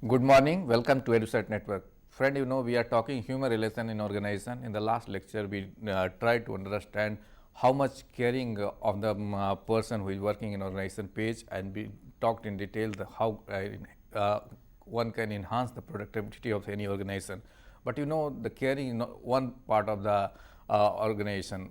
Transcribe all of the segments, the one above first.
Good morning. Welcome to EduSat Network. Friend, we are talking human relation in organization. In the last lecture, we tried to understand how much caring of the person who is working in organization page, and we talked in detail how one can enhance the productivity of any organization. But the caring is one part of the organization.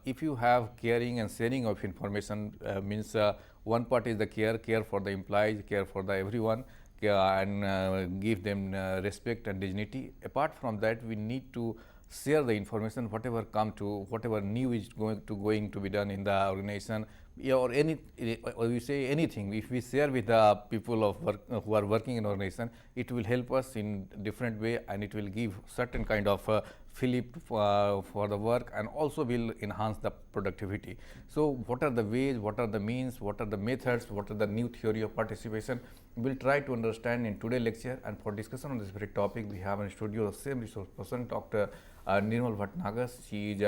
If you have caring and sharing of information, means one part is the care for the employees, care for the everyone, and give them respect and dignity. Apart from that, we need to share the information, whatever new is going to be done in the organization, or we say anything. If we share with the people of work who are working in organization, it will help us in different way, and it will give certain kind of fillip for the work, and also will enhance the productivity. So what are the ways, what are the means, what are the methods, what are the new theory of participation, we will try to understand in today's lecture. And for discussion on this very topic, we have in studio the same resource person, Dr. Nirmal Bhatnagar. She is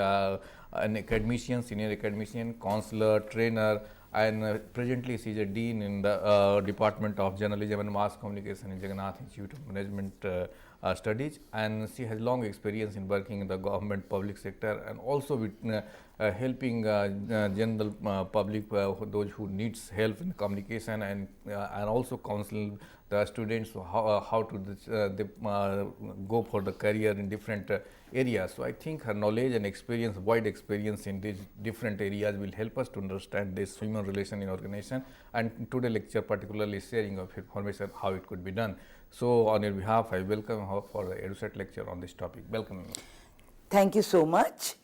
an academician, senior academician, counselor, trainer, and presently she is a dean in the Department of Journalism and Mass Communication in Jagannath Institute of Management Studies, and she has long experience in working in the government public sector, and also with helping general public, those who needs help in communication, and also counsel the students how to they, go for the career in different areas. So I think her knowledge and experience, wide experience in these different areas, will help us to understand this human relation in organization, and today lecture particularly sharing of information how it could be done. So on your behalf, I welcome her for the EduSat lecture on this topic. Welcome. Thank you so much.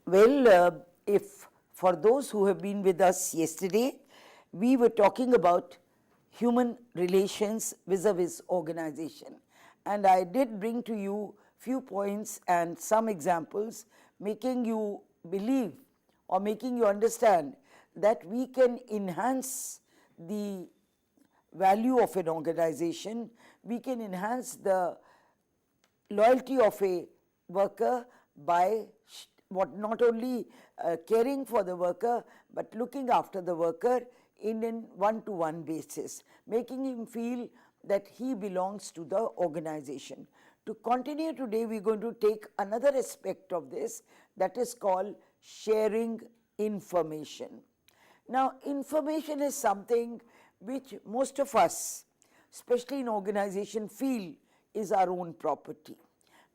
Well, if for those who have been with us yesterday, we were talking about human relations vis-a-vis organization, and I did bring to you few points and some examples, making you believe or making you understand that we can enhance the value of an organization, we can enhance the loyalty of a worker by not only caring for the worker, but looking after the worker in a one-to-one basis, making him feel that he belongs to the organization. To continue today, we are going to take another aspect of this, that is called sharing information. Now, information is something which most of us, especially in organization, feel is our own property.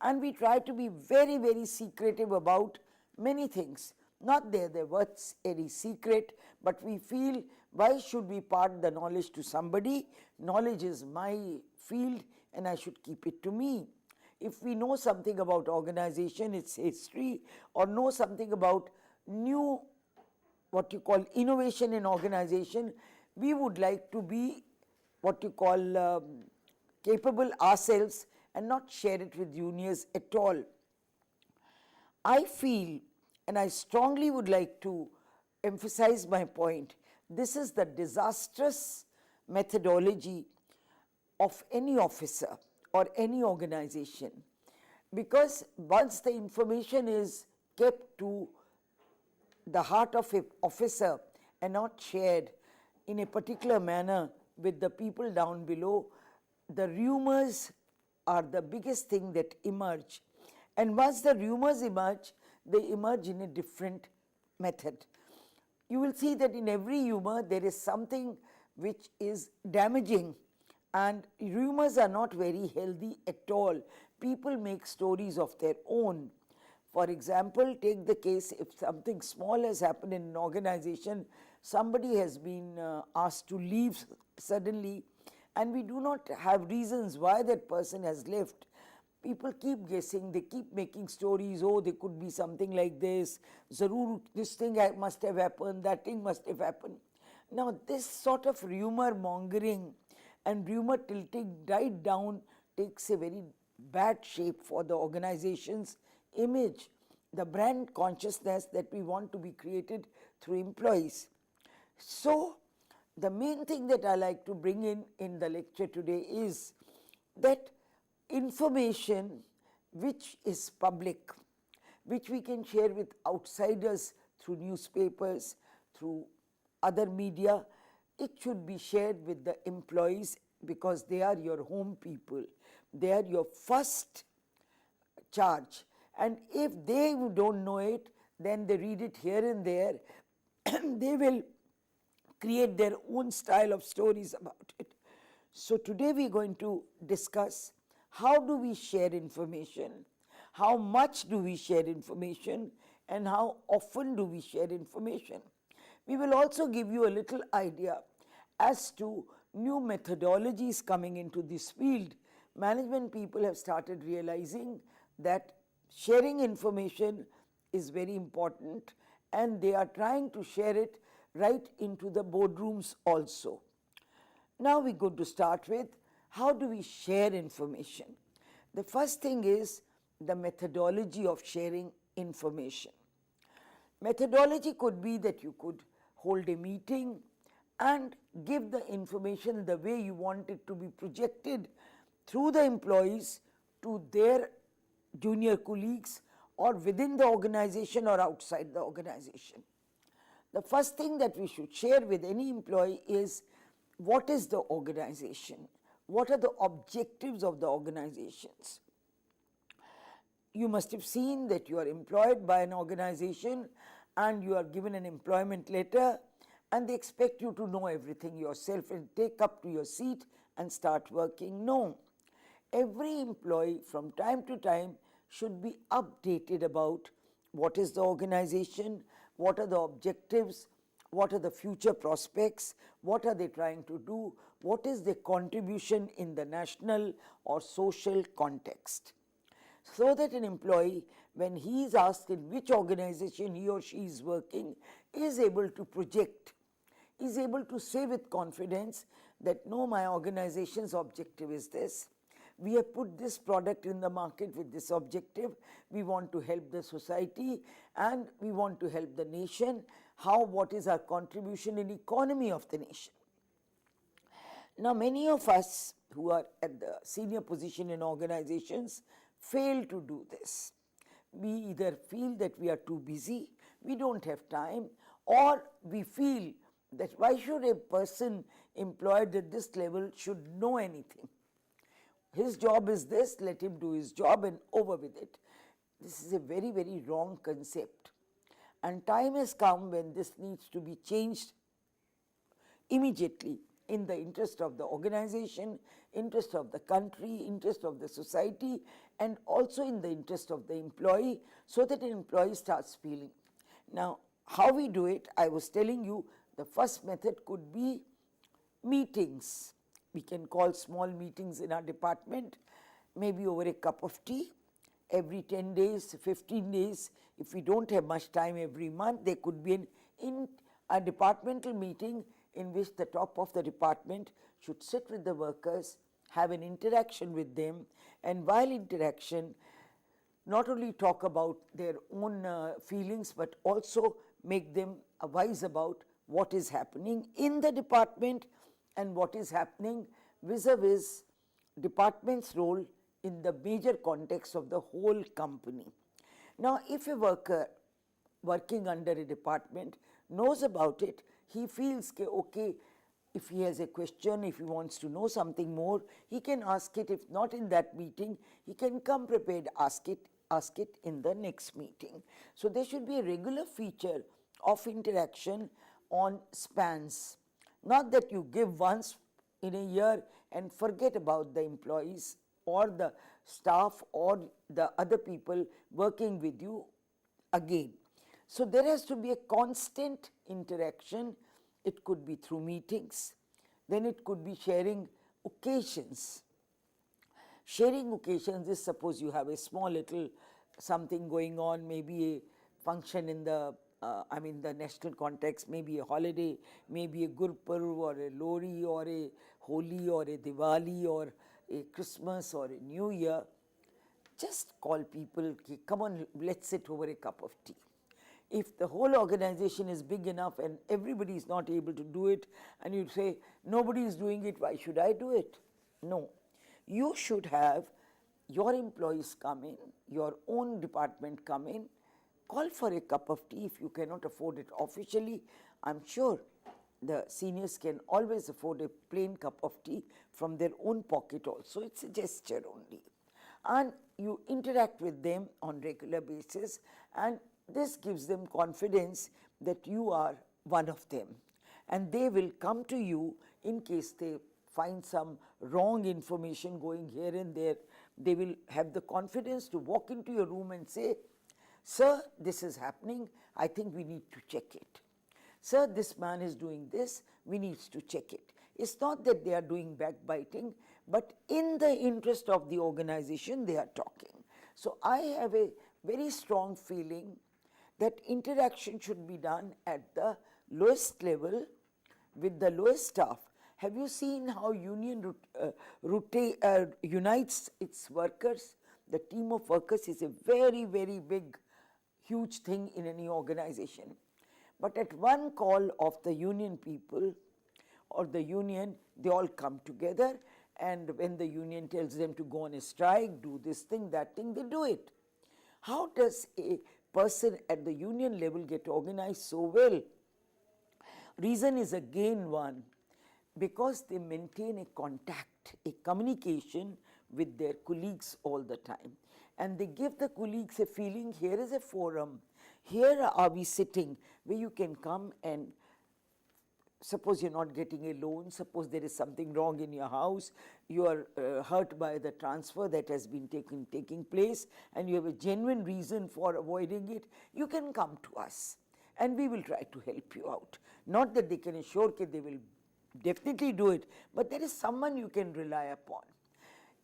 And we try to be very, very secretive about many things. Not they're what's any secret, but we feel, why should we part the knowledge to somebody? Knowledge is my field and I should keep it to me. If we know something about organization, its history, or know something about new, what you call innovation in organization, we would like to be what you call capable ourselves and not share it with juniors at all. I feel, and I strongly would like to emphasize my point, this is the disastrous methodology of any officer or any organization, because once the information is kept to the heart of an officer and not shared in a particular manner with the people down below, the rumors are the biggest thing that emerge. And once the rumors emerge, they emerge in a different method. You will see that in every rumor there is something which is damaging, and rumors are not very healthy at all. People make stories of their own. For example, take the case if something small has happened in an organization, somebody has been asked to leave suddenly, and we do not have reasons why that person has left. People keep guessing, they keep making stories, oh, there could be something like this, Zarur, this thing must have happened, that thing must have happened. Now, this sort of rumor mongering and rumor tilting right down takes a very bad shape for the organization's image, the brand consciousness that we want to be created through employees. So, the main thing that I like to bring in the lecture today is that information which is public, which we can share with outsiders through newspapers, through other media, it should be shared with the employees because they are your home people. They are your first charge. And if they don't know it, then they read it here and there. They will create their own style of stories about it. So today we are going to discuss how do we share information, how much do we share information, and how often do we share information. We will also give you a little idea as to new methodologies coming into this field. Management people have started realizing that sharing information is very important, and they are trying to share it right into the boardrooms also. Now we're going to start with how do we share information. The first thing is the methodology of sharing information. Methodology could be that you could hold a meeting and give the information the way you want it to be projected through the employees to their junior colleagues, or within the organization or outside the organization. The first thing that we should share with any employee is what is the organization, what are the objectives of the organizations. You must have seen that you are employed by an organization and you are given an employment letter, and they expect you to know everything yourself and take up to your seat and start working. No. Every employee from time to time should be updated about what is the organization, what are the objectives, what are the future prospects, what are they trying to do, what is their contribution in the national or social context. So that an employee, when he is asked in which organization he or she is working, is able to project, is able to say with confidence that no, my organization's objective is this. We have put this product in the market with this objective. We want to help the society and we want to help the nation. What is our contribution in economy of the nation? Now, many of us who are at the senior position in organizations fail to do this. We either feel that we are too busy, we don't have time, or we feel that why should a person employed at this level should know anything? His job is this, let him do his job and over with it. This is a very, very wrong concept. And time has come when this needs to be changed immediately in the interest of the organization, interest of the country, interest of the society, and also in the interest of the employee, so that an employee starts feeling. Now, how we do it, I was telling you, the first method could be meetings. We can call small meetings in our department, maybe over a cup of tea, every 10 days, 15 days. If we don't have much time every month, there could be a departmental meeting in which the top of the department should sit with the workers, have an interaction with them, and while interaction, not only talk about their own feelings, but also make them wise about what is happening in the department and what is happening vis-a-vis department's role in the major context of the whole company. Now, if a worker working under a department knows about it, he feels okay, if he has a question, if he wants to know something more, he can ask it. If not in that meeting, he can come prepared, ask it in the next meeting. So there should be a regular feature of interaction on spans. Not that you give once in a year and forget about the employees or the staff or the other people working with you again. So there has to be a constant interaction. It could be through meetings, then it could be sharing occasions. Sharing occasions is, suppose you have a small little something going on, maybe a function in the the national context, maybe a holiday, maybe a Gurpurv or a Lohri or a Holi or a Diwali or a Christmas or a New Year. Just call people, come on, let's sit over a cup of tea. If the whole organization is big enough and everybody is not able to do it, and you say, nobody is doing it, why should I do it? No. You should have your employees come in, your own department come in, call for a cup of tea if you cannot afford it officially. I'm sure the seniors can always afford a plain cup of tea from their own pocket also. It's a gesture only. And you interact with them on regular basis, and this gives them confidence that you are one of them. And they will come to you in case they find some wrong information going here and there. They will have the confidence to walk into your room and say, "Sir, this is happening, I think we need to check it. Sir, this man is doing this, we need to check it." It's not that they are doing backbiting, but in the interest of the organization, they are talking. So I have a very strong feeling that interaction should be done at the lowest level with the lowest staff. Have you seen how union unites its workers? The team of workers is a very, very big, huge thing in any organization. But at one call of the union people or the union, they all come together, and when the union tells them to go on a strike, do this thing, that thing, they do it. How does a person at the union level get organized so well? Reason is again one, because they maintain a contact, a communication with their colleagues all the time. And they give the colleagues a feeling, here is a forum, here are we sitting, where you can come and suppose you're not getting a loan, suppose there is something wrong in your house, you are hurt by the transfer that has been taking place, and you have a genuine reason for avoiding it, you can come to us and we will try to help you out. Not that they can assure that they will definitely do it, but there is someone you can rely upon.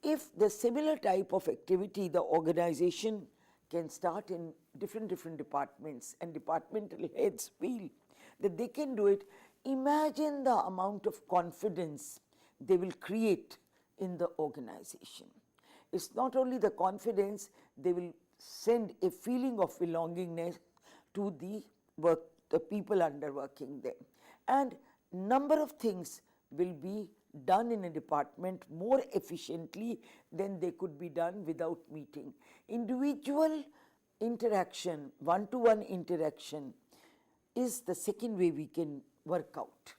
If the similar type of activity the organization can start in different departments, and departmental heads feel that they can do it, imagine the amount of confidence they will create in the organization. It's not only the confidence, they will send a feeling of belongingness to the people under working there. And number of things will be done in a department more efficiently than they could be done without meeting. Individual interaction, one-to-one interaction is the second way we can work out.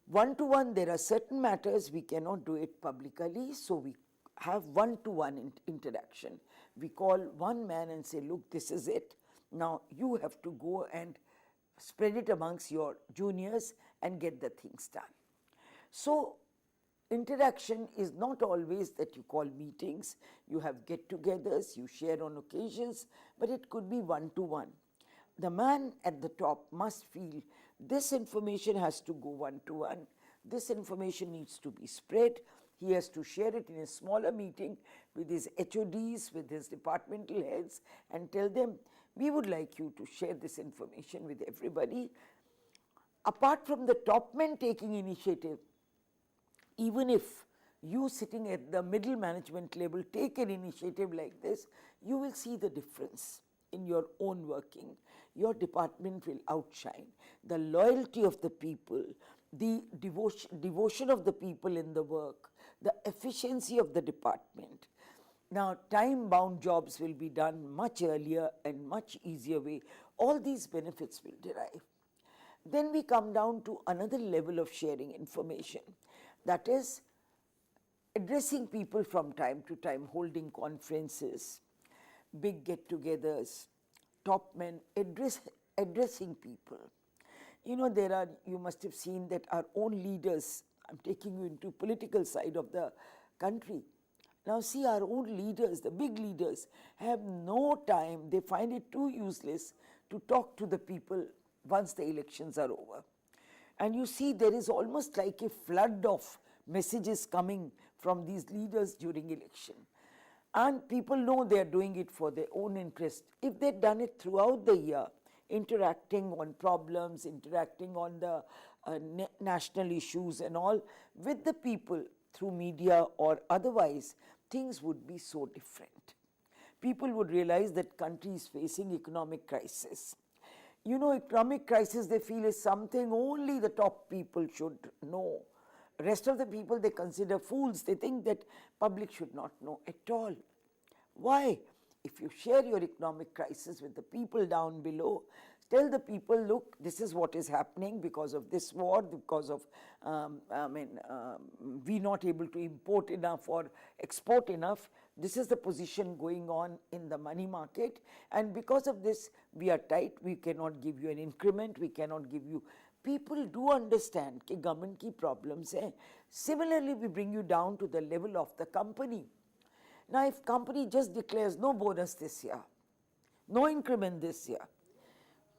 One-to-one, there are certain matters we cannot do it publicly, so we have one-to-one interaction. We call one man and say, look, this is it. Now you have to go and spread it amongst your juniors and get the things done. So interaction is not always that you call meetings, you have get-togethers, you share on occasions, but it could be one-to-one. The man at the top must feel this information has to go one-to-one, this information needs to be spread, he has to share it in a smaller meeting with his HODs, with his departmental heads, and tell them, we would like you to share this information with everybody. Apart from the top men taking initiative, even if you sitting at the middle management level take an initiative like this, you will see the difference in your own working. Your department will outshine. The loyalty of the people, the devotion of the people in the work, the efficiency of the department. Now, time-bound jobs will be done much earlier and much easier way. All these benefits will derive. Then we come down to another level of sharing information, that is addressing people from time to time, holding conferences, big get-togethers, top men addressing people. You know, you must have seen that our own leaders, I'm taking you into political side of the country. Now see, our own leaders, the big leaders, have no time, they find it too useless to talk to the people once the elections are over. And you see, there is almost like a flood of messages coming from these leaders during election. And people know they are doing it for their own interest. If they'd done it throughout the year, interacting on problems, interacting on the national issues and all with the people through media or otherwise, things would be so different. People would realize that country is facing economic crisis. You know, economic crisis they feel is something only the top people should know. Rest of the people they consider fools. They think that public should not know at all. Why? If you share your economic crisis with the people down below, Tell the people, look, this is what is happening because of this war, because of, we're not able to import enough or export enough. This is the position going on in the money market, and because of this, we are tight. We cannot give you an increment. We cannot give you. People do understand that government ki problems hai. Similarly, we bring you down to the level of the company. Now, if company just declares no bonus this year, no increment this year,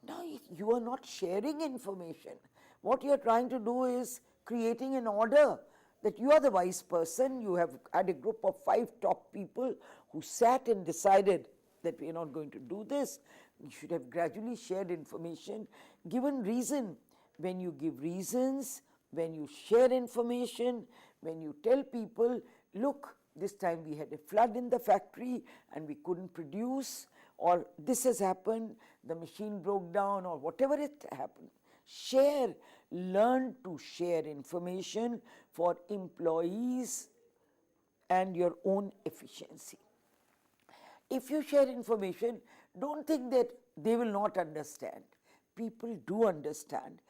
now you are not sharing information. What you are trying to do is creating an order that you are the vice person. You have had a group of 5 top people who sat and decided that we are not going to do this. You should have gradually shared information, given reason. When you give reasons, when you share information, when you tell people, look, this time we had a flood in the factory and we couldn't produce, or this has happened, the machine broke down, or whatever it happened. Share, learn to share information for employees and your own efficiency. If you share information, don't think that they will not understand. People do understand.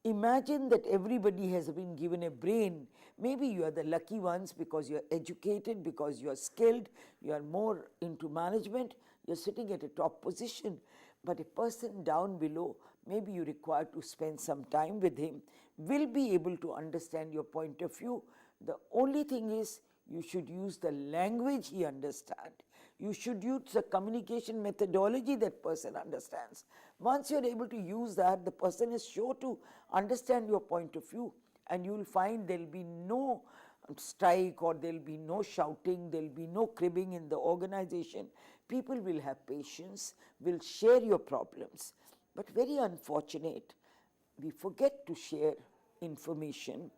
Imagine that everybody has been given a brain. Maybe you are the lucky ones because you are educated, because you are skilled, you are more into management, you are sitting at a top position. But a person down below, maybe you require to spend some time with him, will be able to understand your point of view. The only thing is, you should use the language he understands. You should use the communication methodology that person understands. Once you are able to use that, the person is sure to understand your point of view, and you will find there will be no strike, or there will be no shouting, there will be no cribbing in the organization. People will have patience, will share your problems. But very unfortunate, we forget to share information,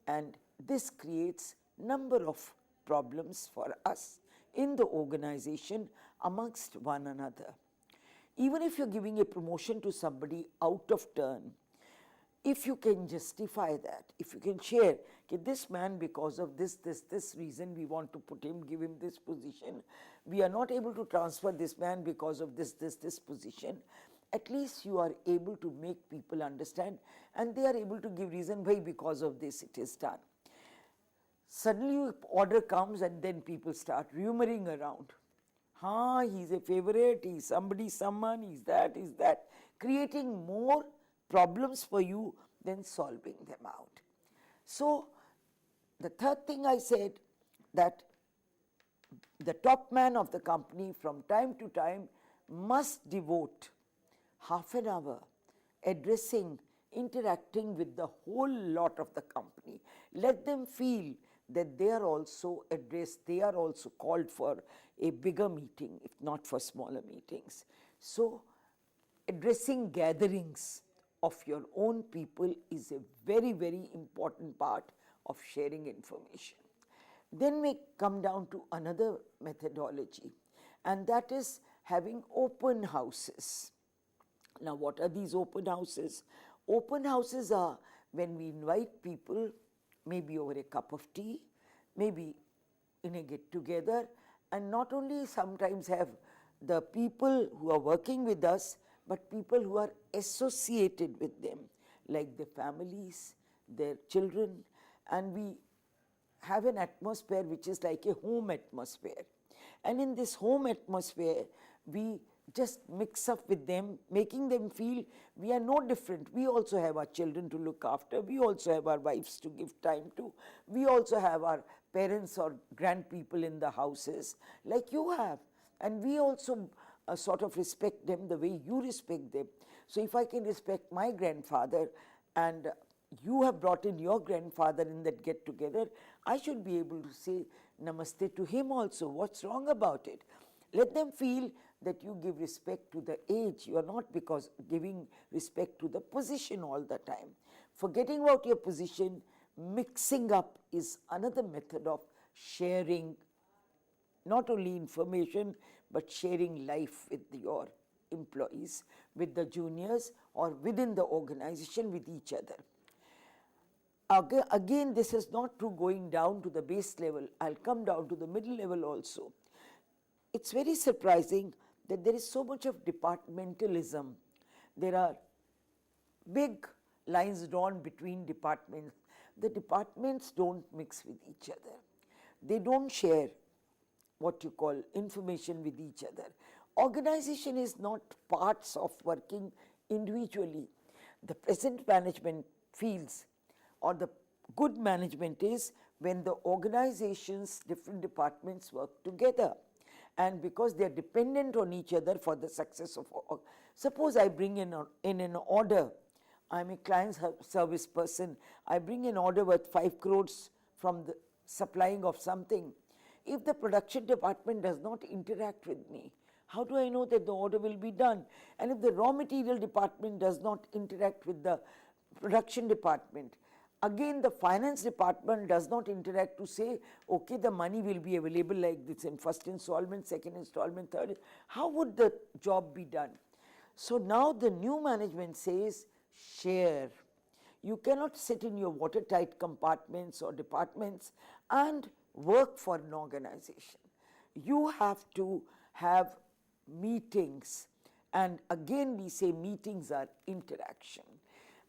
and this creates number of problems for us in the organization amongst one another. Even if you're giving a promotion to somebody out of turn, if you can justify that, if you can share, okay, this man, because of this reason, we want to put him, give him this position. We are not able to transfer this man because of this position. At least you are able to make people understand, and they are able to give reason why because of this it is done. Suddenly order comes and then people start rumoring around. He's a favorite, he's somebody, someone, he's that, creating more problems for you than solving them out. So, the third thing I said, that the top man of the company from time to time must devote half an hour addressing, interacting with the whole lot of the company. Let them feel that they are also addressed, they are also called for a bigger meeting, if not for smaller meetings. So, addressing gatherings of your own people is a very, very important part of sharing information. Then we come down to another methodology, and that is having open houses. Now, what are these open houses? Open houses are when we invite people, maybe over a cup of tea, maybe in a get-together, and not only sometimes have the people who are working with us, but people who are associated with them, like their families, their children, and we have an atmosphere which is like a home atmosphere. And in this home atmosphere, we just mix up with them, making them feel we are no different. We also have our children to look after. We also have our wives to give time to. We also have our parents or grand people in the houses like you have. And we also sort of respect them the way you respect them. So if I can respect my grandfather and you have brought in your grandfather in that get together, I should be able to say namaste to him also. What's wrong about it? Let them feel that you give respect to the age. You are not because giving respect to the position all the time. Forgetting about your position, mixing up is another method of sharing not only information but sharing life with your employees, with the juniors, or within the organization with each other. Again, this is not true going down to the base level. I'll come down to the middle level also. It's very surprising that there is so much of departmentalism, there are big lines drawn between departments. The departments don't mix with each other. They don't share what you call information with each other. Organization is not parts of working individually. The present management feels, or the good management is when the organizations, different departments work together. And because they are dependent on each other for the success of, suppose I bring in an order, I'm a client service person, I bring an order worth 5 crores from the supplying of something. If the production department does not interact with me, how do I know that the order will be done? And if the raw material department does not interact with the production department, again the finance department does not interact to say, okay, the money will be available like this in first installment, second installment, third, how would the job be done? So now the new management says, share. You cannot sit in your watertight compartments or departments and work for an organization. You have to have meetings, and again we say meetings are interaction.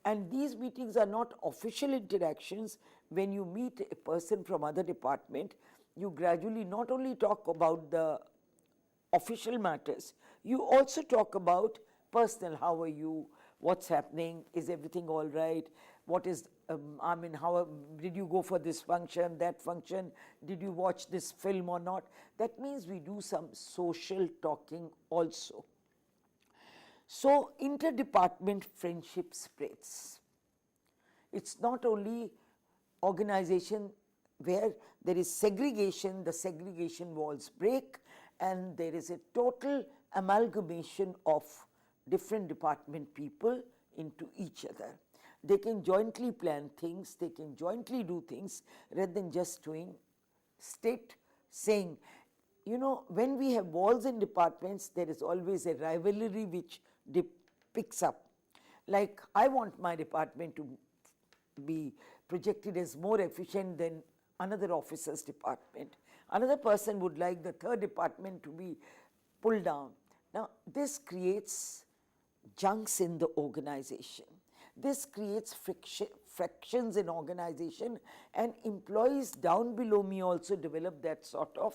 And these meetings are not official interactions. When you meet a person from other department, you gradually not only talk about the official matters, you also talk about personal, how are you, what's happening, is everything all right, what is, how did you go for this function, that function, did you watch this film or not? That means we do some social talking also. So interdepartment friendship spreads. It's not only organization where there is segregation, the segregation walls break, and there is a total amalgamation of different department people into each other. They can jointly plan things, they can jointly do things rather than just doing saying. You know, when we have walls in departments, there is always a rivalry which picks up. Like, I want my department to be projected as more efficient than another officer's department. Another person would like the third department to be pulled down. Now, this creates junks in the organization. This creates frictions in organization, and employees down below me also develop that sort of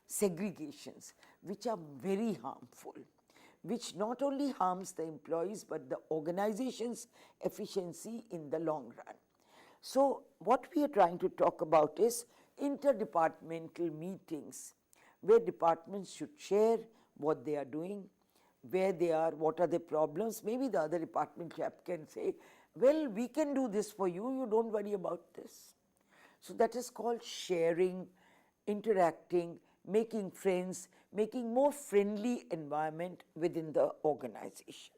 segregations, which are very harmful, which not only harms the employees but the organization's efficiency in the long run. So what we are trying to talk about is interdepartmental meetings, where departments should share what they are doing, where they are, what are the problems. Maybe the other department chap can say, well, we can do this for you, you don't worry about this. So that is called sharing, interacting, making friends, making more friendly environment within the organization.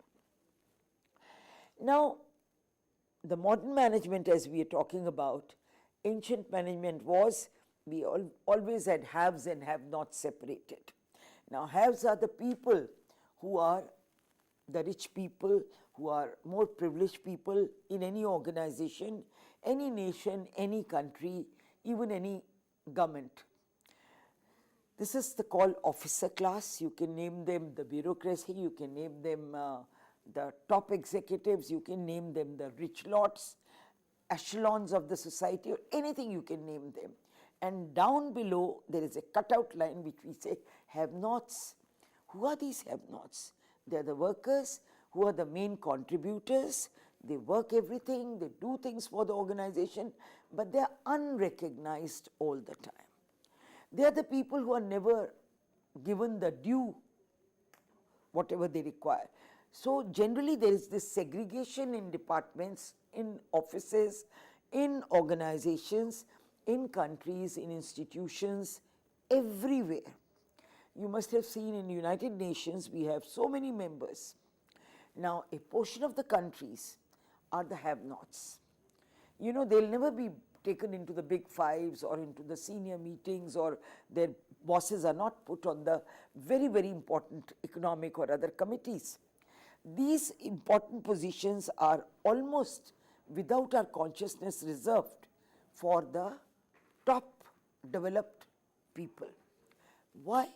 Now, the modern management, as we are talking about, ancient management was, we always had haves and have-nots separated. Now, haves are the people who are the rich people, who are more privileged people in any organization, any nation, any country, even any government. This is the called officer class. You can name them the bureaucracy, you can name them the top executives, you can name them the rich lots, echelons of the society, or anything you can name them. And down below there is a cutout line which we say have-nots. Who are these have-nots? They are the workers who are the main contributors. They work everything, they do things for the organization, but they are unrecognized all the time. They are the people who are never given the due, whatever they require. So generally there is this segregation in departments, in offices, in organizations, in countries, in institutions, everywhere. You must have seen in United Nations we have so many members. Now a portion of the countries are the have-nots. You know, they'll never be taken into the big fives or into the senior meetings, or their bosses are not put on the very, very important economic or other committees. These important positions are almost without our consciousness reserved for the top developed people. Why?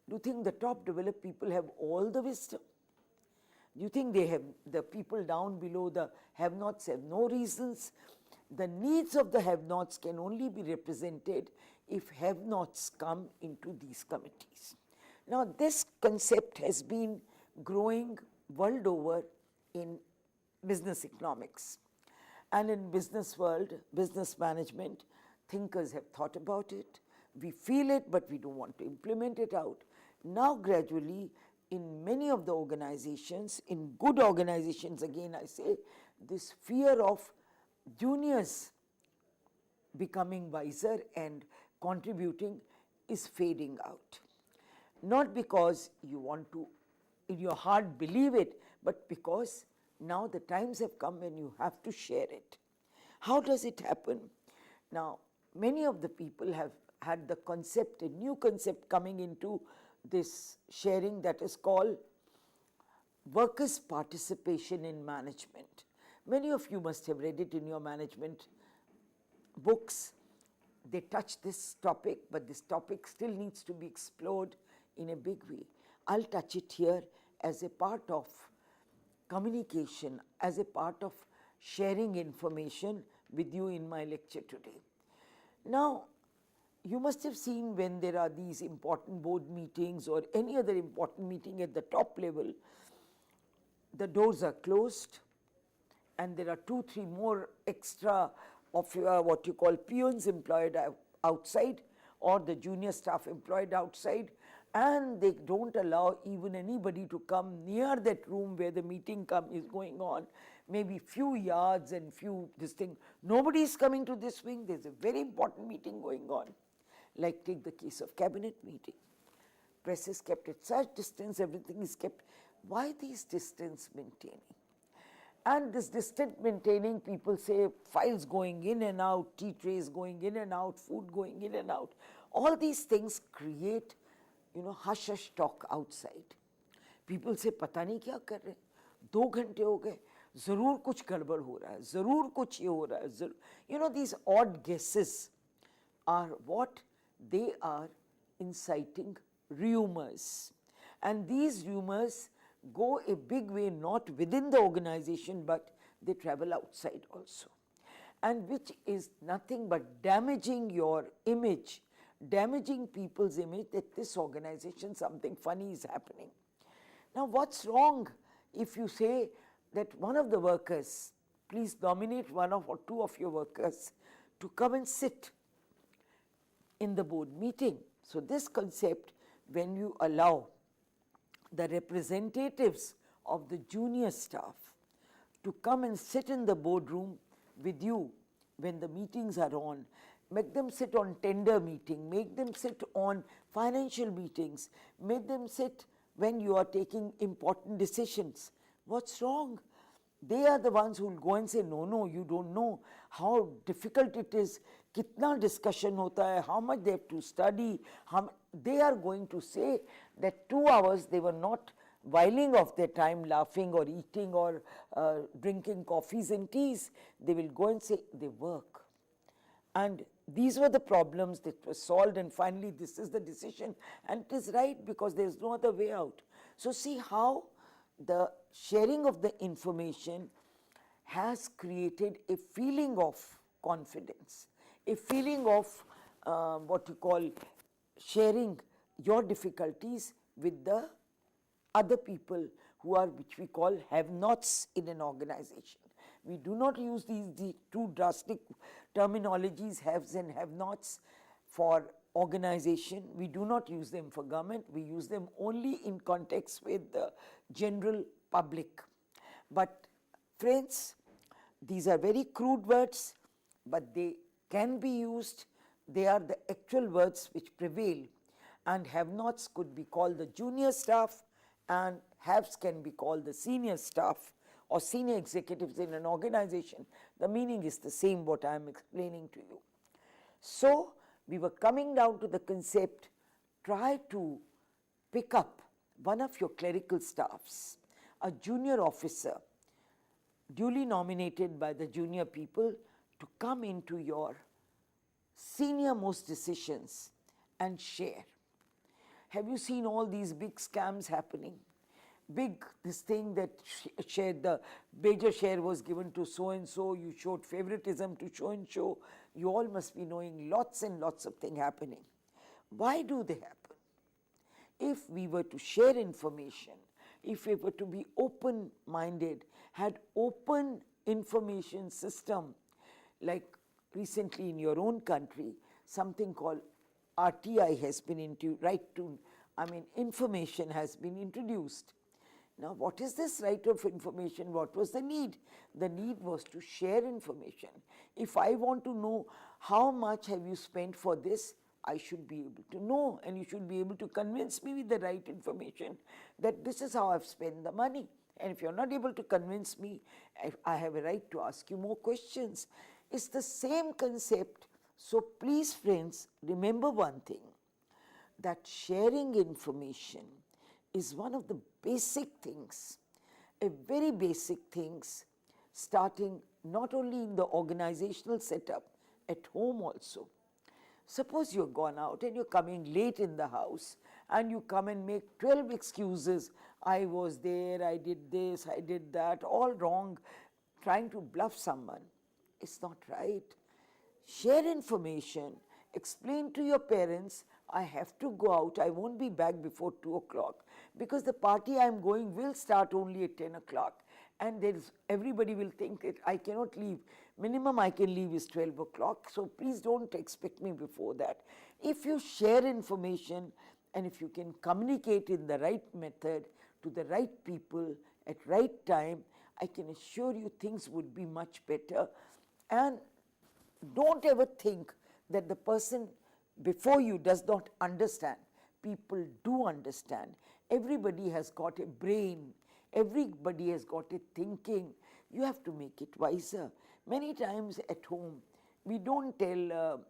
Do you think the top developed people have all the wisdom? You think the people down below, the have-nots, have no reasons? The needs of the have-nots can only be represented if have-nots come into these committees. Now, this concept has been growing world over in business economics. And in business world, business management, thinkers have thought about it. We feel it, but we don't want to implement it out. Now, gradually, in many of the organizations, in good organizations, again I say, this fear of juniors becoming wiser and contributing is fading out. Not because you want to, in your heart, believe it, but because now the times have come when you have to share it. How does it happen? Now, many of the people have had the concept, a new concept coming into this sharing that is called workers' participation in management. Many of you must have read it in your management books. They touch this topic, but this topic still needs to be explored in a big way. I'll touch it here as a part of communication, as a part of sharing information with you in my lecture today. Now, you must have seen when there are these important board meetings or any other important meeting at the top level, the doors are closed and there are 2-3 more extra of what you call peons employed outside or the junior staff employed outside, and they don't allow even anybody to come near that room where the meeting is going on, maybe few yards and few this thing. Nobody is coming to this wing, there's a very important meeting going on. Like take the case of cabinet meeting. Press is kept at such distance, everything is kept. Why these distance maintaining? And this distance maintaining, people say files going in and out, tea trays going in and out, food going in and out. All these things create, hush hush talk outside. People say, पता नहीं क्या कर रहे हैं, 2 घंटे हो गए, जरूर कुछ गड़बड़ हो रहा है, जरूर कुछ ये हो रहा है. These odd guesses are what they are inciting rumors. And these rumors go a big way not within the organization, but they travel outside also. And which is nothing but damaging your image, damaging people's image that this organization, something funny is happening. Now, what's wrong if you say that one of the workers, please nominate 1 or 2 of your workers to come and sit in the board meeting. So, this concept, when you allow the representatives of the junior staff to come and sit in the boardroom with you when the meetings are on, make them sit on tender meeting, make them sit on financial meetings, make them sit when you are taking important decisions. What's wrong? They are the ones who will go and say, no, you don't know how difficult it is, kitna discussion hota hai, how much they have to study. They are going to say that 2 hours they were not whiling off their time laughing or eating or drinking coffees and teas. They will go and say they work. And these were the problems that were solved, and finally this is the decision, and it is right because there is no other way out. So see how the sharing of the information has created a feeling of confidence, a feeling of what you call sharing your difficulties with the other people who are, which we call have-nots in an organization. We do not use these 2 drastic terminologies, haves and have-nots, for organization. We do not use them for government. We use them only in context with the general public. But friends, these are very crude words, but they can be used. They are the actual words which prevail, and have-nots could be called the junior staff and haves can be called the senior staff or senior executives in an organization. The meaning is the same what I am explaining to you. So, we were coming down to the concept, try to pick up one of your clerical staffs, a junior officer, duly nominated by the junior people to come into your senior most decisions and share. Have you seen all these big scams happening? big this thing that shared the major share was given to so and so, you showed favoritism to so and so, you all must be knowing lots and lots of things happening. Why do they happen? If we were to share information, if we were to be open minded, had open information system, like recently in your own country, something called RTI has been information has been introduced. Now, what is this right of information? What was the need? The need was to share information. If I want to know how much have you spent for this, I should be able to know, and you should be able to convince me with the right information that this is how I've spent the money. And if you're not able to convince me, I have a right to ask you more questions. It's the same concept. So please, friends, remember one thing, that sharing information is one of the basic things, a very basic things, starting not only in the organizational setup, at home also. Suppose you're gone out and you're coming late in the house and you come and make 12 excuses. I was there, I did this, I did that, all wrong, trying to bluff someone. It's not right. Share information, explain to your parents, I have to go out, I won't be back before 2 o'clock because the party I'm going will start only at 10 o'clock and everybody will think that I cannot leave. Minimum I can leave is 12 o'clock, so please don't expect me before that. If you share information and if you can communicate in the right method to the right people at right time, I can assure you things would be much better. And don't ever think that the person before you does not understand. People do understand. Everybody has got a brain. Everybody has got a thinking. You have to make it wiser. Many times at home, we don't tell,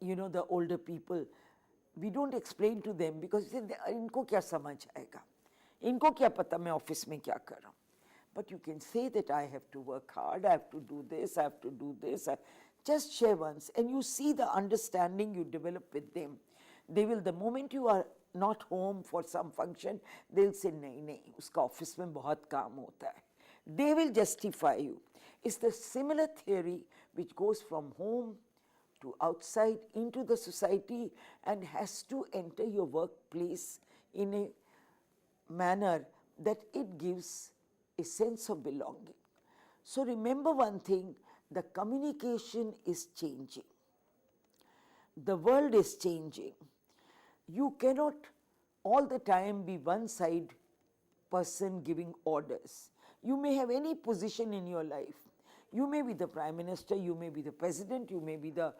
the older people, we don't explain to them because इनको क्या समझ आएगा, इनको क्या पता मैं office में क्या कर रहा हूँ. But you can say that I have to work hard, I have to do this, I have to do this. Just share once and you see the understanding you develop with them. They will, the moment you are not home for some function, they'll say, नहीं, उसका office में बहुत काम होता है. They will justify you. It's the similar theory which goes from home to outside into the society and has to enter your workplace in a manner that it gives a sense of belonging. So remember one thing, the communication is changing. The world is changing. You cannot all the time be one side person giving orders. You may have any position in your life. You may be the Prime Minister, you may be the President, you may be the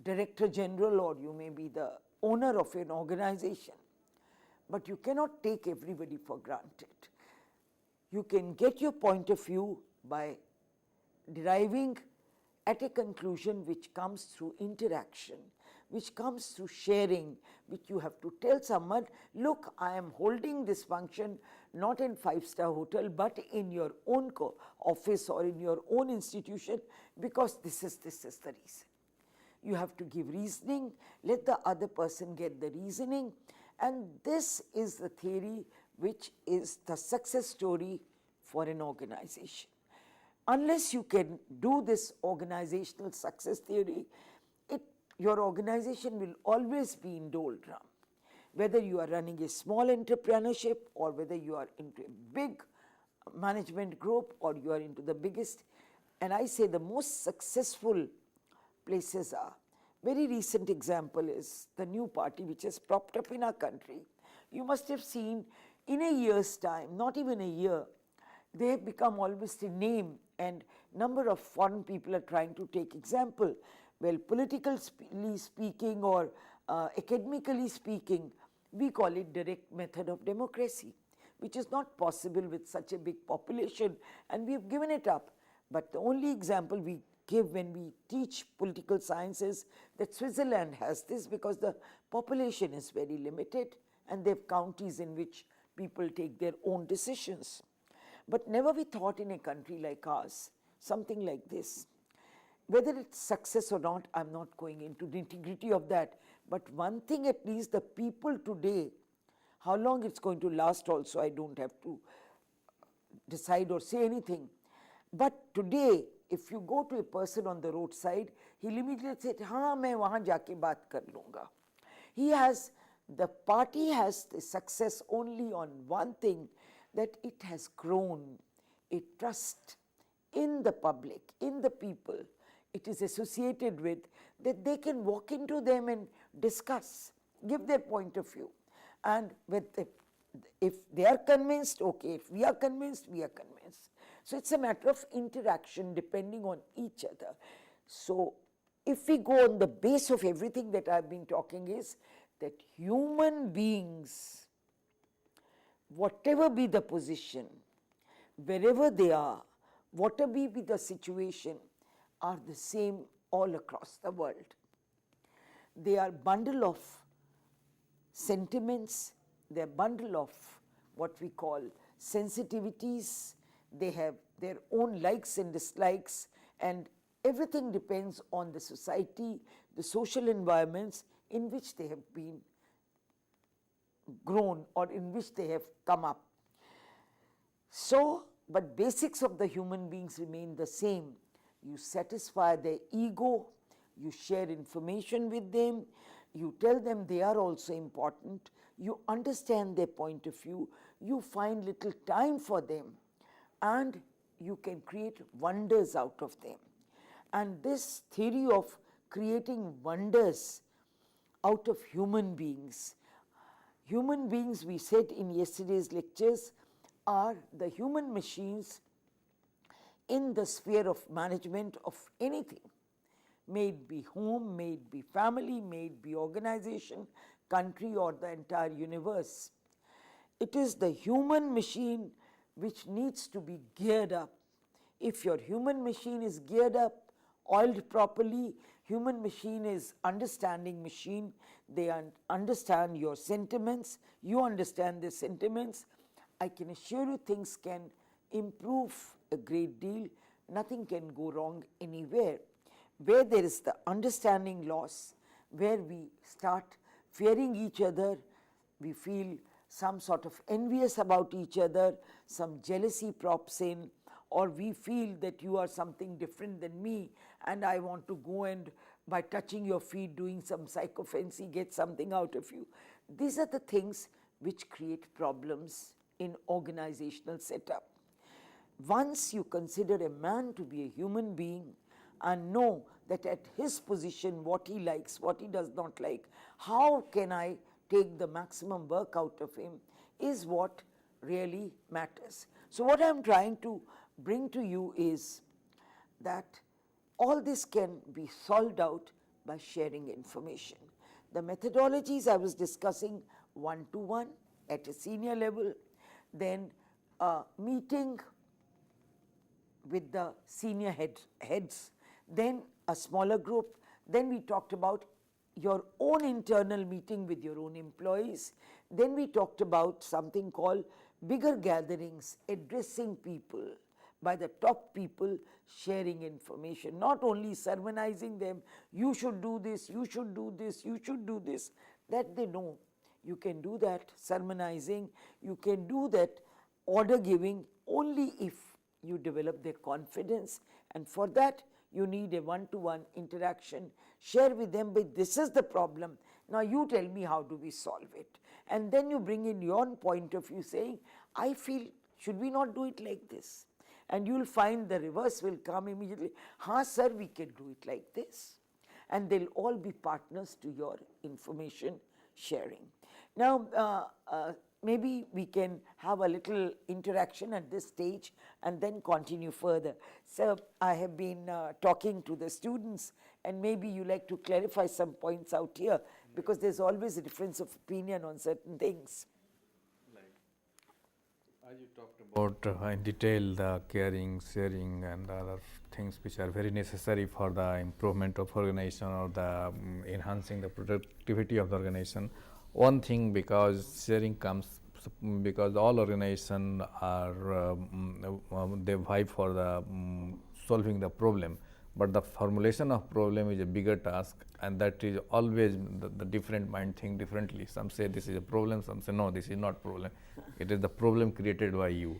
Director General, or you may be the owner of an organization. But you cannot take everybody for granted. You can get your point of view by deriving at a conclusion which comes through interaction, which comes through sharing, which you have to tell someone, look, I am holding this function not in 5-star hotel, but in your own office or in your own institution because this is the reason. You have to give reasoning, let the other person get the reasoning, and this is the theory which is the success story for an organization. Unless you can do this organizational success theory, your organization will always be in doldrum. Whether you are running a small entrepreneurship or whether you are into a big management group or you are into the biggest, and I say the most successful places are. Very recent example is the new party which has propped up in our country. You must have seen in a year's time, not even a year, they have become almost a name, and number of foreign people are trying to take example. Well, politically speaking or academically speaking, we call it direct method of democracy, which is not possible with such a big population, and we have given it up. But the only example we give when we teach political science is that Switzerland has this because the population is very limited and they have counties in which people take their own decisions. But never we thought in a country like ours, something like this. Whether it's success or not, I'm not going into the integrity of that. But one thing at least, the people today, How long it's going to last also, I don't have to decide or say anything. But today, if you go to a person on the roadside, he'll immediately say, हाँ मैं वहाँ जाके बात कर लूँगा. He has, the party has the success only on one thing, that it has grown a trust in the public, in the people it is associated with, that they can walk into them and discuss, give their point of view. And with the, if they are convinced, okay, if we are convinced, we are convinced. So it's a matter of interaction depending on each other. So if we go on the base of everything that I've been talking is that human beings, whatever be the position, wherever they are, whatever be the situation, are the same all across the world. They are bundle of sentiments, they are bundle of what we call sensitivities, they have their own likes and dislikes, and everything depends on the society, the social environments in which they have been grown or in which they have come up. So, but basics of the human beings remain the same. You satisfy their ego, you share information with them, you tell them they are also important, you understand their point of view, you find little time for them, and you can create wonders out of them. And this theory of creating wonders out of human beings, we said in yesterday's lectures, are the human machines in the sphere of management of anything, may it be home, may it be family, may it be organization, country, or the entire universe. It is the human machine which needs to be geared up. If your human machine is geared up, oiled properly, human machine is understanding machine, they understand your sentiments, you understand their sentiments, I can assure you things can improve a great deal, nothing can go wrong anywhere. Where there is the understanding loss, where we start fearing each other, we feel some sort of envious about each other, some jealousy props in, or we feel that you are something different than me and I want to go and by touching your feet, doing some psychophancy, get something out of you. These are the things which create problems in organizational setup. Once you consider a man to be a human being and know that at his position what he likes, what he does not like, how can I take the maximum work out of him is what really matters. So what I am trying to bring to you is that all this can be solved out by sharing information. The methodologies I was discussing, one-to-one at a senior level, then meeting with the senior heads, then a smaller group, then we talked about your own internal meeting with your own employees, then we talked about something called bigger gatherings, addressing people, by the top people, sharing information, not only sermonizing them, you should do this, you should do this, you should do this, that they know. You can do that sermonizing, you can do that order giving only if you develop their confidence, and for that you need a one-to-one interaction, share with them, but this is the problem, now you tell me how do we solve it, and then you bring in your point of view saying, I feel, should we not do it like this? And you will find the reverse will come immediately, हाँ sir, we can do it like this, and they'll all be partners to your information sharing. Now maybe we can have a little interaction at this stage and then continue further. So I have been talking to the students, and maybe you like to clarify some points out here, because there's always a difference of opinion on certain things. As you talked about in detail the caring, sharing and other things which are very necessary for the improvement of organization or the enhancing the productivity of the organization. One thing, because sharing comes because all organizations are they vie for the solving the problem, but the formulation of problem is a bigger task, and that is always the different mind think differently. Some say this is a problem, some say no, this is not problem. It is the problem created by you.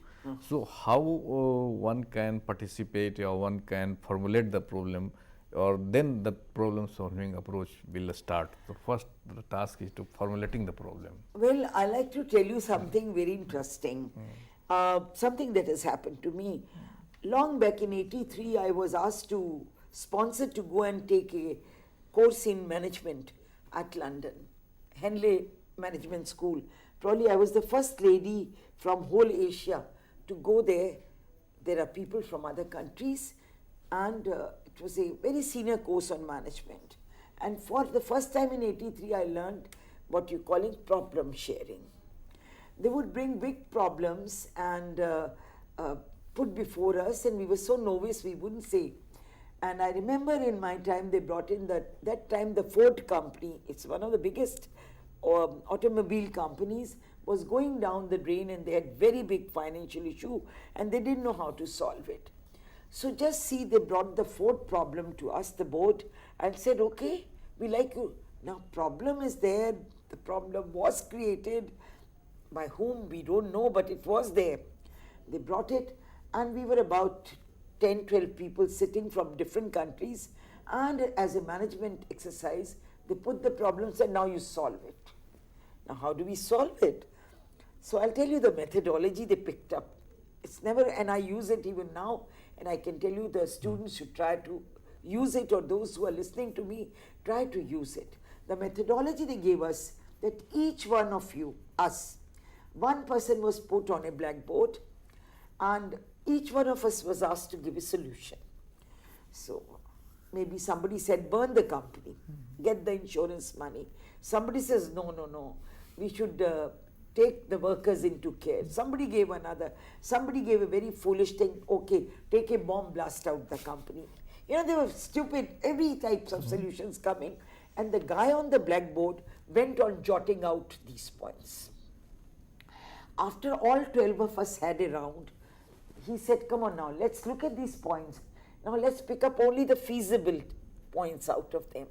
So how one can participate or one can formulate the problem, or then the problem solving approach will start. So first the task is to formulating the problem. Well, I like to tell you something very interesting, something that has happened to me. Long back in '83, I was asked to sponsor to go and take a course in management at London, Henley Management School. Probably I was the first lady from whole Asia to go there. There are people from other countries, and it was a very senior course on management. And for the first time in '83, I learned what you're calling problem sharing. They would bring big problems and put before us, and we were so novice we wouldn't say. And I remember in my time they brought in that time the Ford company, it's one of the biggest automobile companies, was going down the drain, and they had very big financial issue and they didn't know how to solve it. So just see, they brought the Ford problem to us, the board, and said, okay, we like you. Now problem is there, the problem was created, by whom we don't know, but it was there. They brought it, and we were about 10, 12 people sitting from different countries, and as a management exercise, they put the problems and now you solve it. Now how do we solve it? So I'll tell you the methodology they picked up. It's never, and I use it even now, and I can tell you the students should try to use it, or those who are listening to me, try to use it. The methodology they gave us, that each one of you, us, one person was put on a blackboard, and each one of us was asked to give a solution. So maybe somebody said burn the company, get the insurance money. Somebody says no, we should take the workers into care. Somebody gave another. Somebody gave a very foolish thing, okay, take a bomb, blast out the company. You know, they were stupid, every types of solutions coming, and the guy on the blackboard went on jotting out these points. After all 12 of us had a round, he said, come on now, let's look at these points. Now let's pick up only the feasible points out of them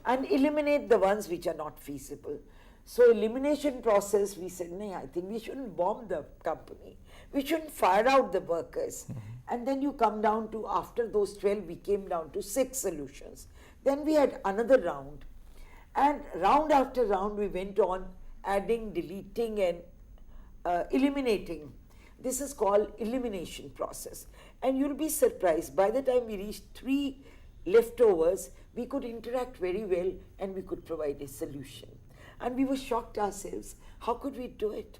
and eliminate the ones which are not feasible. So elimination process, we said, no, I think we shouldn't bomb the company. We shouldn't fire out the workers. And then you come down to, after those 12, we came down to 6 solutions. Then we had another round. And round after round, we went on adding, deleting, and eliminating. This is called elimination process. And you'll be surprised, by the time we reached 3 leftovers, we could interact very well and we could provide a solution. And we were shocked ourselves, how could we do it?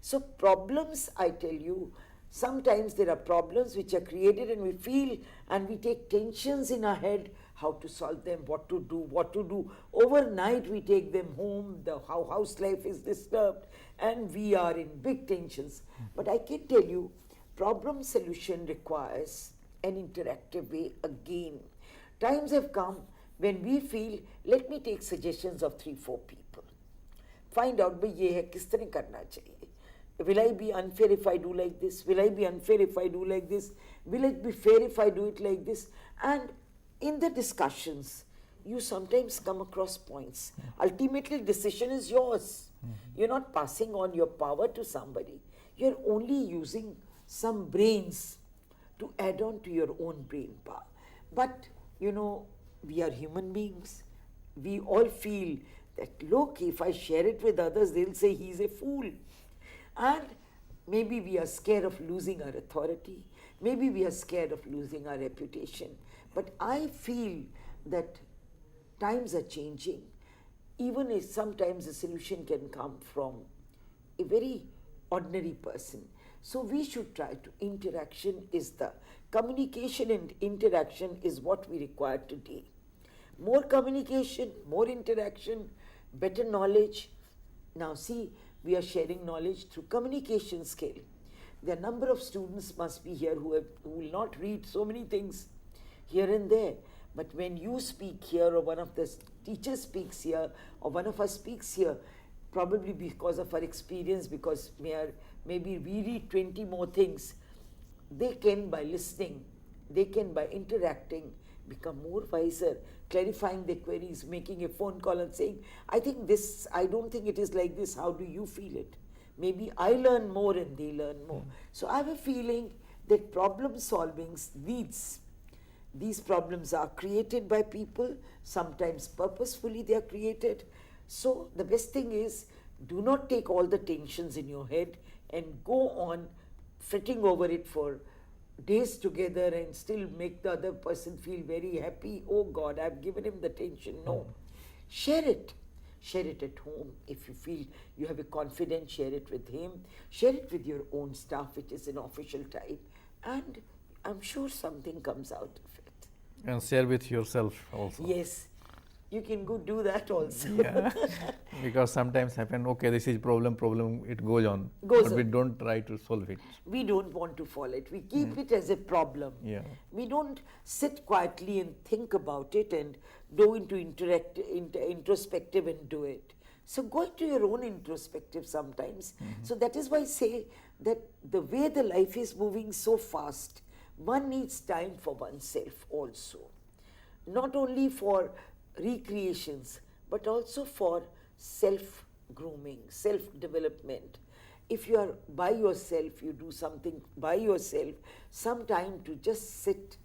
So problems, I tell you, sometimes there are problems which are created and we feel and we take tensions in our head, how to solve them, what to do. Overnight we take them home, how house life is disturbed, and we are in big tensions. But I can tell you, problem solution requires an interactive way again. Times have come when we feel, let me take suggestions of 3-4 people. Find out, bhai ye hai, kis tarah karna chahiye. Will I be unfair if I do like this? Will I be unfair if I do like this? Will it be fair if I do it like this? And in the discussions, you sometimes come across points. Ultimately, decision is yours. You're not passing on your power to somebody. You're only using some brains to add on to your own brain power. But, you know, we are human beings. We all feel that, look, if I share it with others, they'll say he's a fool. And maybe we are scared of losing our authority. Maybe we are scared of losing our reputation. But I feel that times are changing. Even if sometimes a solution can come from a very ordinary person. So we should try to, communication and interaction is what we require today. More communication, more interaction, better knowledge. Now see, we are sharing knowledge through communication skill. The number of students must be here who will not read so many things here and there. But when you speak here, or one of the teachers speaks here, or one of us speaks here, probably because of our experience, because maybe we read 20 more things, they can by listening, they can by interacting, become more wiser, clarifying their queries, making a phone call and saying, I think this, I don't think it is like this, how do you feel it? Maybe I learn more and they learn more. So I have a feeling that problem solving needs, these problems are created by people, sometimes purposefully they are created. So the best thing is, do not take all the tensions in your head and go on fretting over it for days together and still make the other person feel very happy. Oh God, I've given him the tension. No. Share it. Share it at home. If you feel you have a confidence, share it with him. Share it with your own staff, which is an official type. And I'm sure something comes out of it. And share with yourself also. Yes, you can go do that also. Yeah. Because sometimes happen, okay, this is problem, it goes on. Goes but we on. don't try to solve it. We don't want to follow it. We keep it as a problem. Yeah. We don't sit quietly and think about it and go into introspective and do it. So go into your own introspective sometimes. So that is why I say that the way the life is moving so fast, one needs time for oneself also. Not only for recreations, but also for self-grooming, self-development. If you are by yourself, you do something by yourself, some time to just sit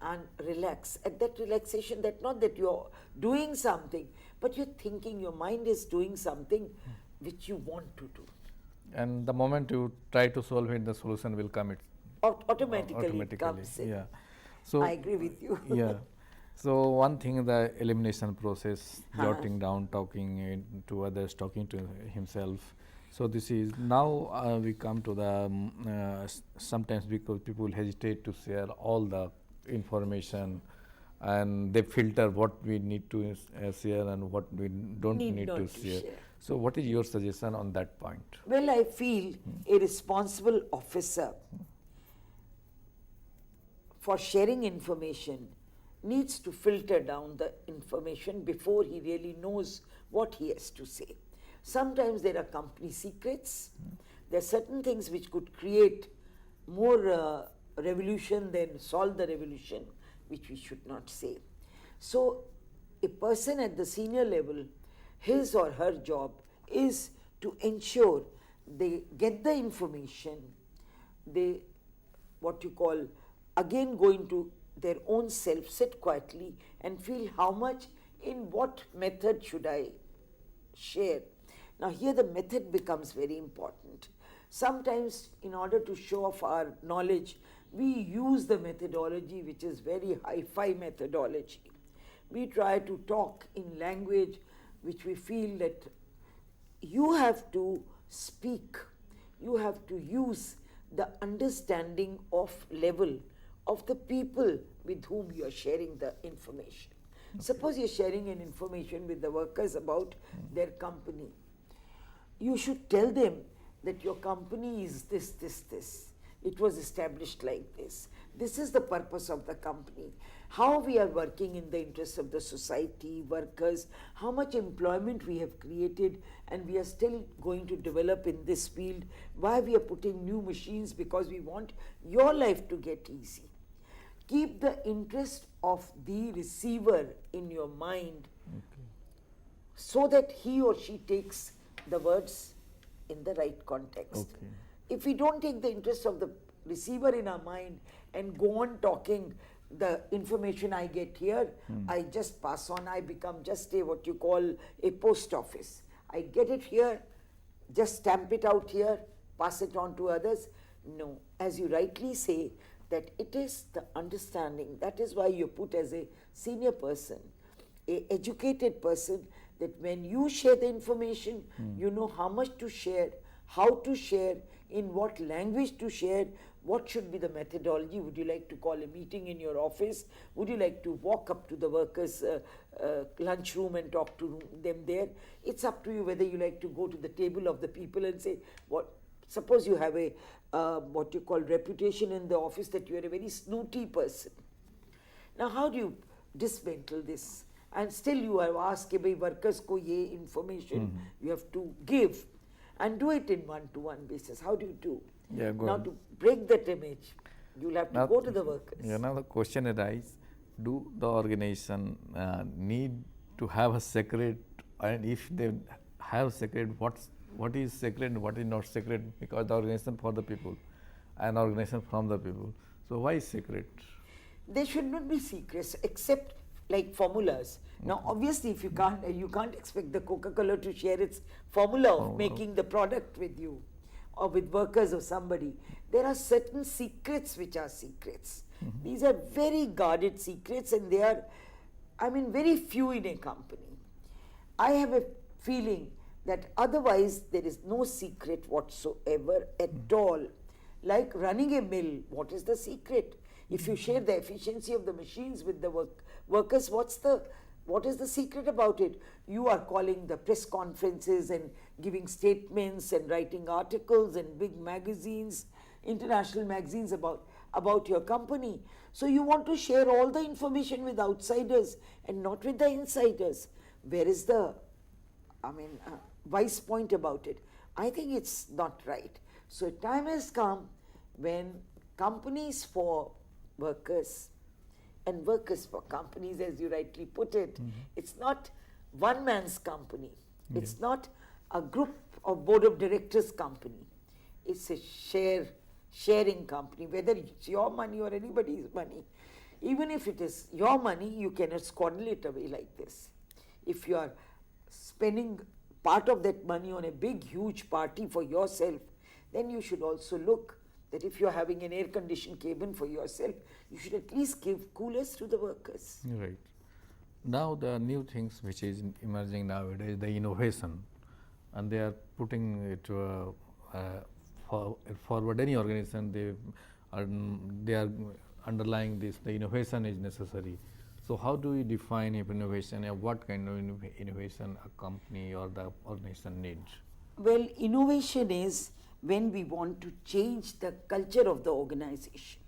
and relax. At that relaxation, that not that you're doing something, but you're thinking, your mind is doing something which you want to do. And the moment you try to solve it, the solution will come. Automatically it comes in. Yeah. So I agree with you. yeah. So one thing, the elimination process, jotting down, talking to others, talking to himself. So this is now we come to the sometimes because people hesitate to share all the information, and they filter what we need to share and what we don't need not to to share. share. So what is your suggestion on that point? Well, I feel a responsible officer for sharing information needs to filter down the information before he really knows what he has to say. Sometimes there are company secrets. There are certain things which could create more revolution than solve the revolution, which we should not say. So a person at the senior level, his or her job is to ensure they get the information, they, what you call, again go into their own self, sit quietly and feel how much, in what method should I share. Now here the method becomes very important. Sometimes in order to show off our knowledge, we use the methodology which is very hi-fi methodology. We try to talk in language which we feel that you have to speak, you have to use the understanding of level of the people with whom you are sharing the information. Okay. Suppose you're sharing an information with the workers about their company. You should tell them that your company is this, this, this. It was established like this. This is the purpose of the company. How we are working in the interest of the society, workers, how much employment we have created and we are still going to develop in this field, why we are putting new machines, because we want your life to get easy. Keep the interest of the receiver in your mind, so that he or she takes the words in the right context. Okay. If we don't take the interest of the receiver in our mind and go on talking, the information I get here, I just pass on, I become just a what you call a post office. I get it here, just stamp it out here, pass it on to others. No, as you rightly say, that it is the understanding. That is why you're put as a senior person, a educated person, that when you share the information, you know how much to share, how to share, in what language to share, what should be the methodology. Would you like to call a meeting in your office? Would you like to walk up to the workers' lunchroom and talk to them there? It's up to you whether you like to go to the table of the people and say, what? Suppose you have a what you call reputation in the office that you are a very snooty person. Now how do you dismantle this? And still you have asked कि भाई workers को ये information you have to give, and do it in one-to-one basis. How do you do? Yeah, go now on. to break that image, you'll have to go to the workers. Yeah, now the question arises, do the organization need to have a secret, and if they have secret, what is secret and what is not secret, because the organization for the people and organization from the people, so why is secret? There should not be secrets except like formulas. Now, obviously, if you can't expect the Coca-Cola to share its formula of making the product with you or with workers or somebody. There are certain secrets which are secrets. These are very guarded secrets, and they are, I mean, very few in a company. I have a feeling that otherwise there is no secret whatsoever at all. Like running a mill, what is the secret? If you share the efficiency of the machines with the workers, what is the secret about it? You are calling the press conferences and giving statements and writing articles in big magazines, international magazines about your company. So you want to share all the information with outsiders and not with the insiders. Where is the, wise point about it? I think it's not right. So time has come when companies for workers and workers for companies, as you rightly put it, it's not one man's company. It's not a group of board of directors company. It's a sharing company, whether it's your money or anybody's money. Even if it is your money, you cannot squander it away like this. If you are spending part of that money on a big, huge party for yourself, then you should also look that if you are having an air-conditioned cabin for yourself, you should at least give coolers to the workers. Right. Now the new things which is emerging nowadays, the innovation, and they are putting it forward. Any organization, they are underlying this. The innovation is necessary. So how do we define innovation, and what kind of innovation a company or the organization needs? Well, innovation is when we want to change the culture of the organization,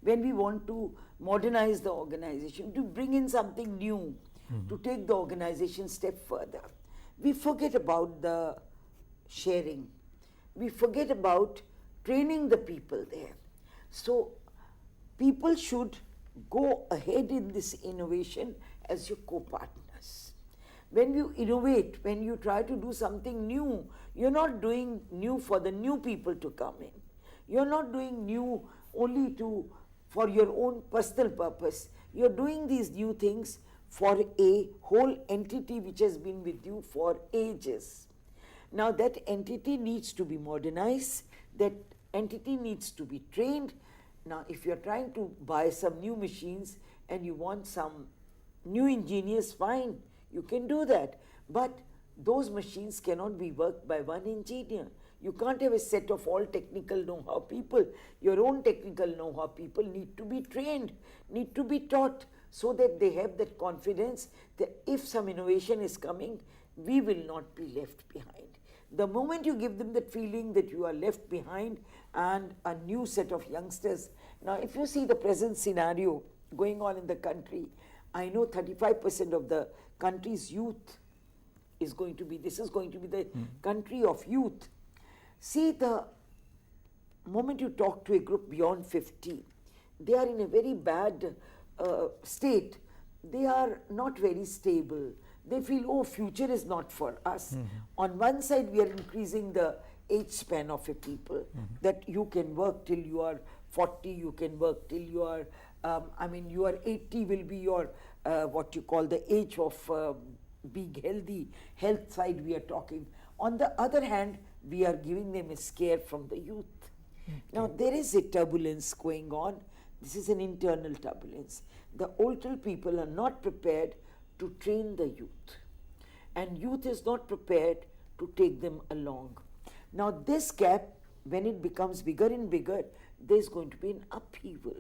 when we want to modernize the organization, to bring in something new, to take the organization step further. We forget about the sharing. We forget about training the people there. So people should go ahead in this innovation as your co-partners. When you innovate, when you try to do something new, you're not doing new for the new people to come in. You're not doing new only for your own personal purpose. You're doing these new things for a whole entity which has been with you for ages. Now that entity needs to be modernized, that entity needs to be trained. Now if you're trying to buy some new machines and you want some new engineers, fine, you can do that. But those machines cannot be worked by one engineer. You can't have a set of all technical know-how people. Your own technical know-how people need to be trained, need to be taught, so that they have that confidence that if some innovation is coming, we will not be left behind. The moment you give them that feeling that you are left behind and a new set of youngsters. Now if you see the present scenario going on in the country, I know 35% of the country's youth is going to be, this is going to be the country of youth. See, the moment you talk to a group beyond 50, they are in a very bad state. They are not very stable. They feel, oh, future is not for us. On one side, we are increasing the age span of a people, that you can work till you are 40, you can work till you are, you are 80 will be your, what you call the age of being healthy, health side we are talking. On the other hand, we are giving them a scare from the youth. Now there is a turbulence going on. This is an internal turbulence. The older people are not prepared to train the youth, and youth is not prepared to take them along. Now this gap, when it becomes bigger and bigger, there's going to be an upheaval,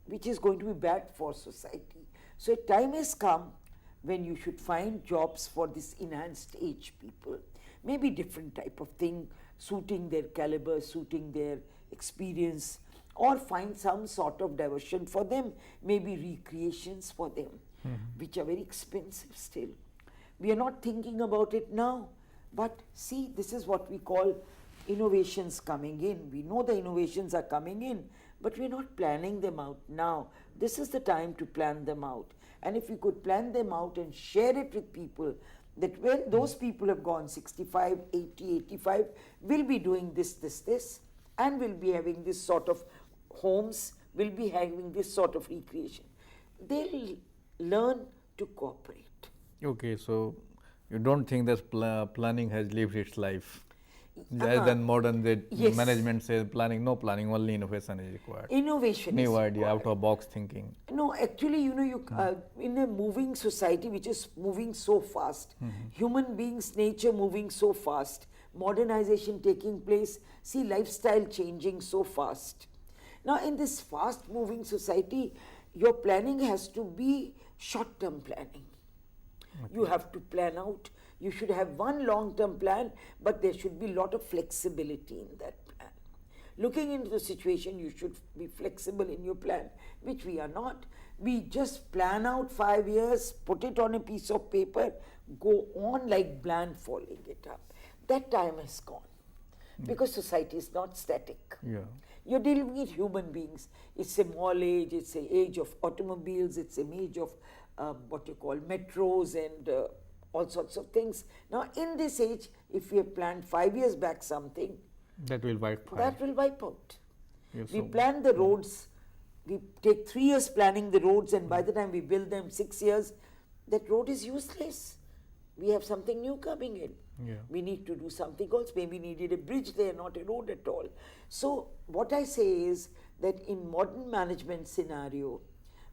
which is going to be bad for society. So a time has come when you should find jobs for this enhanced age people, maybe different type of thing, suiting their caliber, suiting their experience, or find some sort of diversion for them, maybe recreations for them, which are very expensive still. We are not thinking about it now, but see, this is what we call innovations coming in. We know the innovations are coming in, but we're not planning them out now. This is the time to plan them out. And if we could plan them out and share it with people, that when those people have gone 65, 80, 85, we'll be doing this, and we'll be having this sort of homes, we'll be having this sort of recreation. They'll learn to cooperate. Okay, so you don't think that planning has lived its life? As than modern Yes. management says planning, no planning, only innovation is required. Innovation is New idea, required. out of box thinking. No, actually, in a moving society which is moving so fast, human beings' nature moving so fast, modernization taking place, see lifestyle changing so fast. Now, in this fast moving society, your planning has to be short term planning. You have to plan out. You should have one long term plan, but there should be a lot of flexibility in that plan. Looking into the situation, you should be flexible in your plan, which we are not. We just plan out 5 years, put it on a piece of paper, go on like blindfolding it up. That time has gone because society is not static. Yeah. You're dealing with human beings. It's a mall age, it's an age of automobiles, it's an age of what you call metros and all sorts of things. Now, in this age, if we have planned 5 years back something, That will wipe fire. that will wipe out. Yes, We so- plan the roads, we take 3 years planning the roads, and by the time we build them 6 years, that road is useless. We have something new coming in. Yeah. We need to do something else. Maybe needed a bridge there, not a road at all. So what I say is that in modern management scenario,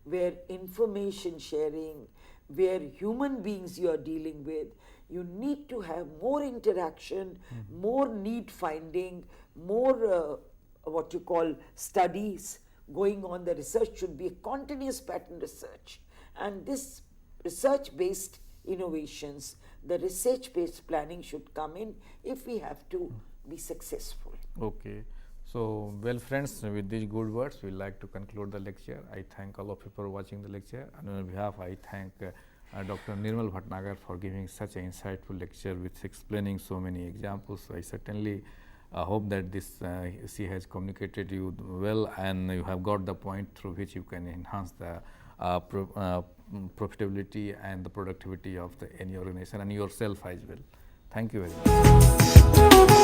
where information sharing, where human beings you are dealing with, you need to have more interaction, more need finding, more what you call studies going on. The research should be a continuous pattern research, and this research based innovations, the research based planning should come in if we have to be successful. Okay. So, well friends, with these good words, we like to conclude the lecture. I thank all of you for watching the lecture, and on behalf, I thank Dr. Nirmal Bhatnagar for giving such an insightful lecture with explaining so many examples. So I certainly hope that this she has communicated you well, and you have got the point through which you can enhance the profitability and the productivity of any organization and yourself as well. Thank you very much.